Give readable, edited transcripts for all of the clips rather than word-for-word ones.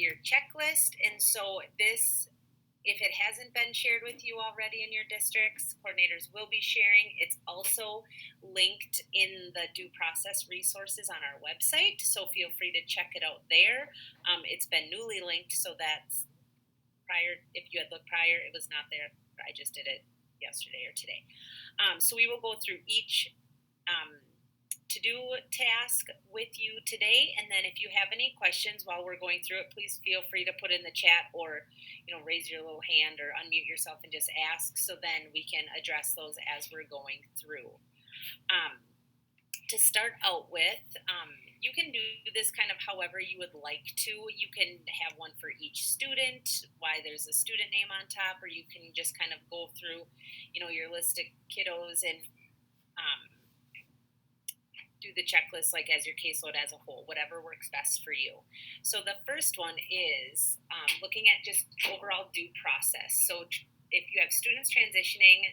year checklist. And so this, if it hasn't been shared with you already in your districts, coordinators will be sharing. It's also linked in the due process resources on our website, so feel free to check it out there. It's been newly linked, so that's prior. If you had looked prior, it was not there. I just did it yesterday or today. So we will go through each to-do task with you today, and then if you have any questions while we're going through it, please feel free to put in the chat, or raise your little hand or unmute yourself and just ask, so then we can address those as we're going through. To start out with, you can do this kind of however you would like to. You can have one for each student, why there's a student name on top, or you can just kind of go through your list of kiddos and do the checklist like as your caseload as a whole, whatever works best for you. So the first one is looking at just overall due process. So if you have students transitioning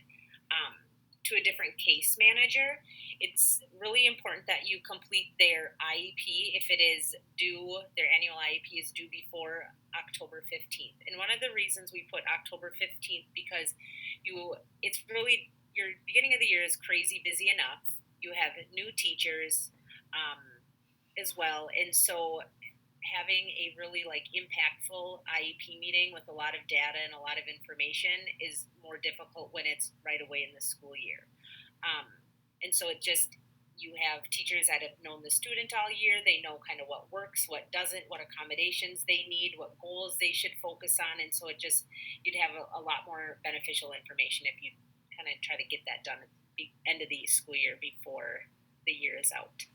to a different case manager, it's really important that you complete their IEP if it is due, their annual IEP is due before October 15th. And one of the reasons we put October 15th, because it's really, your beginning of the year is crazy busy enough. You have new teachers as well, and so having a really impactful IEP meeting with a lot of data and a lot of information is more difficult when it's right away in the school year. And so you have teachers that have known the student all year. They know kind of what works, what doesn't, what accommodations they need, what goals they should focus on, and so you'd have a lot more beneficial information if you kind of try to get that done at the end of the school year before the year is out.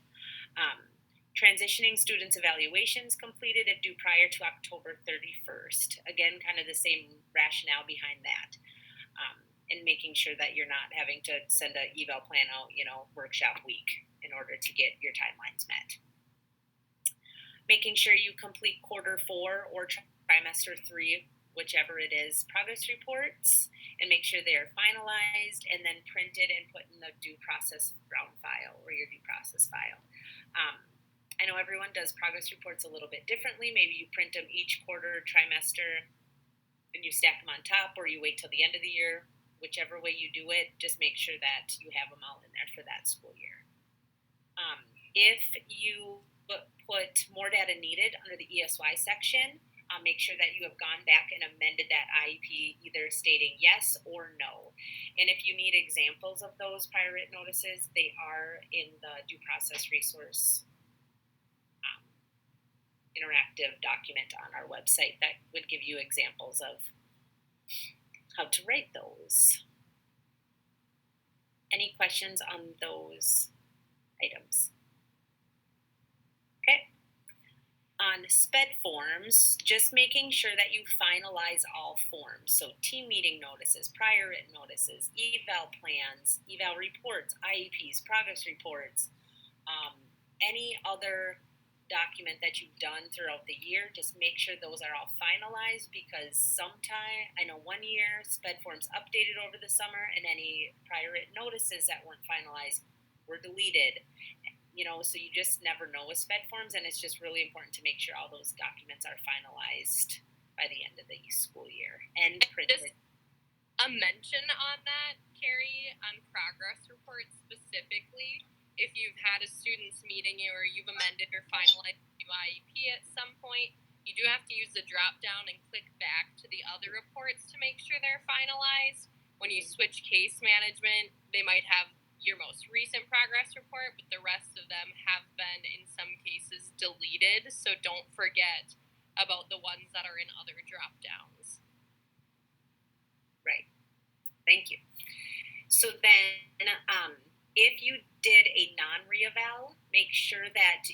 Transitioning students' evaluations completed if due prior to October 31st. Again, kind of the same rationale behind that. And making sure that you're not having to send an eval plan out, workshop week in order to get your timelines met. Making sure you complete quarter 4 or trimester 3, whichever it is, progress reports, and make sure they are finalized and then printed and put in the due process round file or your due process file. I know everyone does progress reports a little bit differently. Maybe you print them each quarter, trimester, and you stack them on top, or you wait till the end of the year. Whichever way you do it, just make sure that you have them all in there for that school year. If you put more data needed under the ESY section, make sure that you have gone back and amended that IEP, either stating yes or no. And if you need examples of those prior written notices, they are in the due process resource interactive document on our website that would give you examples of how to write those. Any questions on those items? Okay. On SPED forms, just making sure that you finalize all forms. So team meeting notices, prior written notices, eval plans, eval reports, IEPs, progress reports, any other document that you've done throughout the year, just make sure those are all finalized, because I know one year SPED forms updated over the summer and any prior written notices that weren't finalized were deleted. So you just never know with SPED forms, and it's just really important to make sure all those documents are finalized by the end of the school year and printed. Just a mention on that, Carrie, on progress reports specifically. If you've had a student's meeting or you've amended or finalized your IEP at some point, you do have to use the drop down and click back to the other reports to make sure they're finalized. When you switch case management, they might have your most recent progress report, but the rest of them have been, in some cases, deleted. So don't forget about the ones that are in other drop downs. Right. Thank you. So then, if you did a non-reeval, make sure that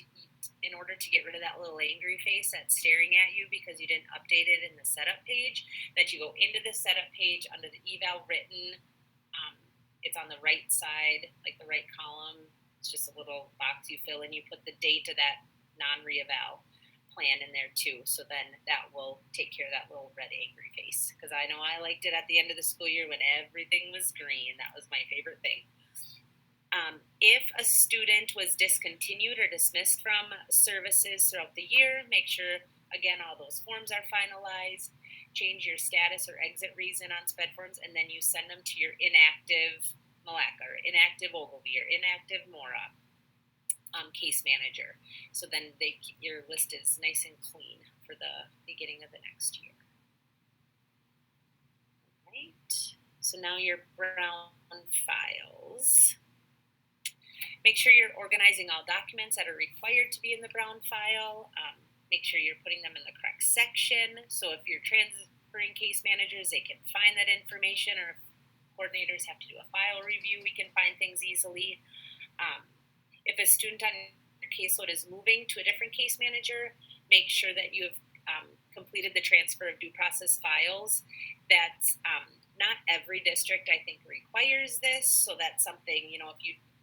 in order to get rid of that little angry face that's staring at you because you didn't update it in the setup page, that you go into the setup page under the eval written. It's on the right side, like the right column. It's just a little box you fill in. You put the date of that non-reeval plan in there too. So then that will take care of that little red angry face. Because I know I liked it at the end of the school year when everything was green. That was my favorite thing. If a student was discontinued or dismissed from services throughout the year, make sure again, all those forms are finalized. Change your status or exit reason on SPED forms, and then you send them to your inactive Malacca or inactive Ogilvy or inactive Mora case manager. So then your list is nice and clean for the beginning of the next year. All right. So now your brown files. Make sure you're organizing all documents that are required to be in the brown file. Make sure you're putting them in the correct section. So if you're transferring case managers, they can find that information, or if coordinators have to do a file review, we can find things easily. If a student on your caseload is moving to a different case manager, make sure that you have completed the transfer of due process files. That's not every district, I think, requires this, so that's something,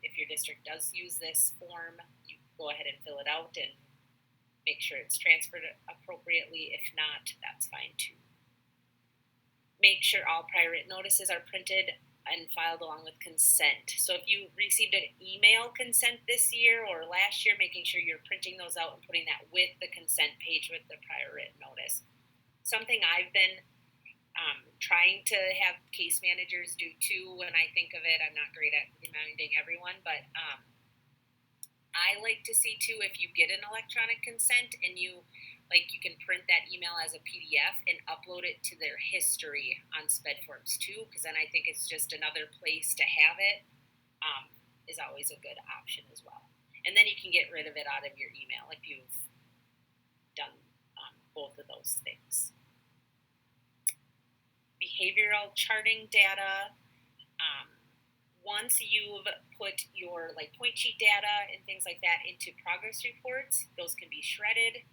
if your district does use this form, you go ahead and fill it out and make sure it's transferred appropriately. If not, that's fine too. Make sure all prior written notices are printed and filed along with consent. So if you received an email consent this year or last year, making sure you're printing those out and putting that with the consent page with the prior written notice. Something I've been trying to have case managers do too when I think of it. I'm not great at reminding everyone, but I like to see too, if you get an electronic consent and you can print that email as a PDF and upload it to their history on SPED forms too, because then I think it's just another place to have it, is always a good option as well. And then you can get rid of it out of your email if you've done both of those things. Behavioral charting data. Once you've put your point sheet data and things like that into progress reports, those can be shredded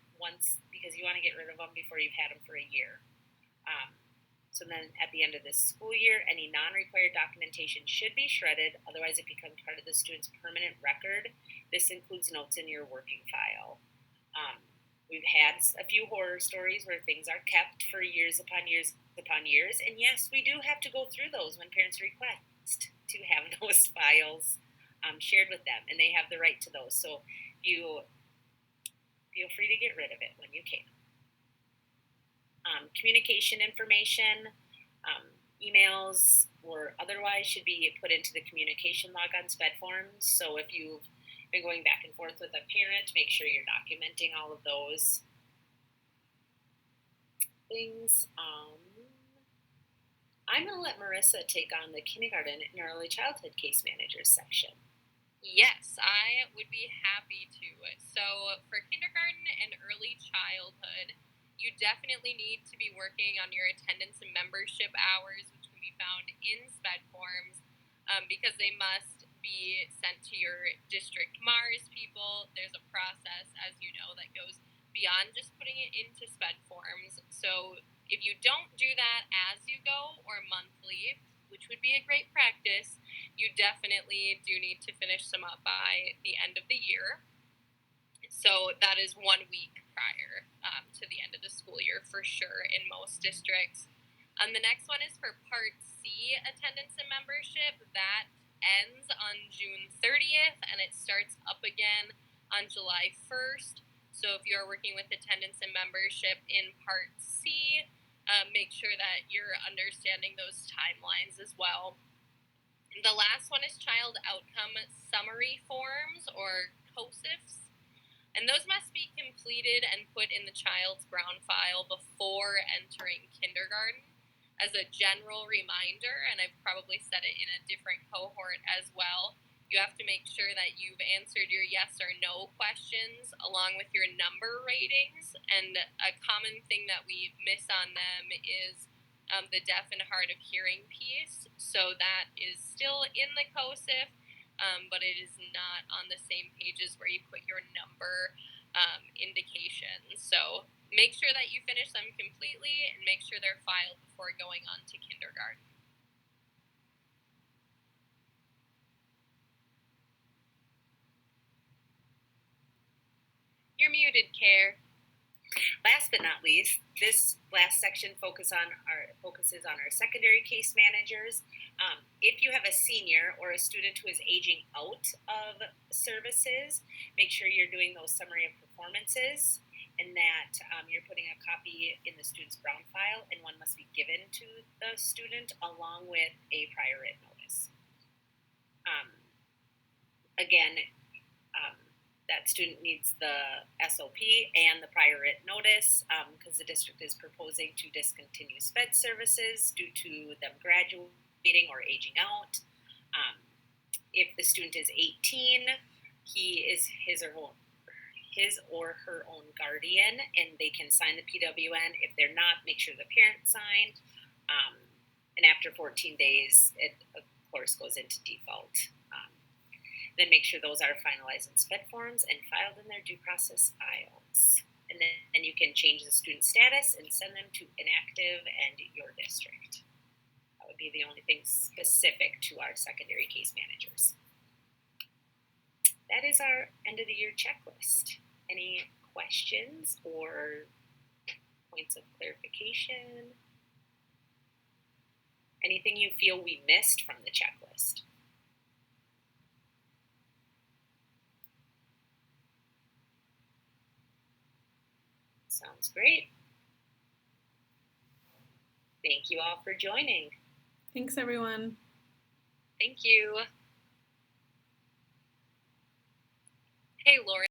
because you want to get rid of them before you've had them for a year. So then at the end of this school year, any non-required documentation should be shredded, otherwise it becomes part of the student's permanent record. This includes notes in your working file. We've had a few horror stories where things are kept for years upon years upon years, and yes, we do have to go through those when parents request to have those files shared with them, and they have the right to those. So you feel free to get rid of it when you can. Communication information, emails or otherwise, should be put into the communication log on SPED forms. So if you've been going back and forth with a parent, make sure you're documenting all of those things. I'm going to let Marissa take on the kindergarten and early childhood case managers section. Yes, I would be happy to. So for kindergarten and early childhood, you definitely need to be working on your attendance and membership hours, which can be found in SPED forms, because they must be sent to your district MARS people. There's a process, as you know, that goes beyond just putting it into SPED forms. So if you don't do that as you go or monthly, which would be a great practice, you definitely do need to finish them up by the end of the year. So that is 1 week prior to the end of the school year for sure in most districts. The next one is for Part C attendance and membership. That ends on June 30th and it starts up again on July 1st. So if you're working with attendance and membership in Part C, make sure that you're understanding those timelines as well. The last one is child outcome summary forms, or COSIFs. And those must be completed and put in the child's brown file before entering kindergarten. As a general reminder, and I've probably said it in a different cohort as well, you have to make sure that you've answered your yes or no questions along with your number ratings. And a common thing that we miss on them is the deaf and hard of hearing piece. So that is still in the COSIF, but it is not on the same pages where you put your number indications. So make sure that you finish them completely and make sure they're filed before going on to kindergarten. You're muted, Care. Last but not least, this last section focuses on our secondary case managers. If you have a senior or a student who is aging out of services, make sure you're doing those summary of performances. and that you're putting a copy in the student's Brown file, and one must be given to the student along with a prior written notice. Again, that student needs the SOP and the prior written notice because the district is proposing to discontinue SPED services due to them graduating or aging out. If the student is 18, he is his or her own guardian, and they can sign the PWN. If they're not, make sure the parent signed. And after 14 days, it of course goes into default. Then make sure those are finalized in SPED forms and filed in their due process files. And then you can change the student status and send them to inactive and your district. That would be the only thing specific to our secondary case managers. That is our end of the year checklist. Any questions or points of clarification? Anything you feel we missed from the checklist? Sounds great. Thank you all for joining. Thanks, everyone. Thank you. Hey, Lauren.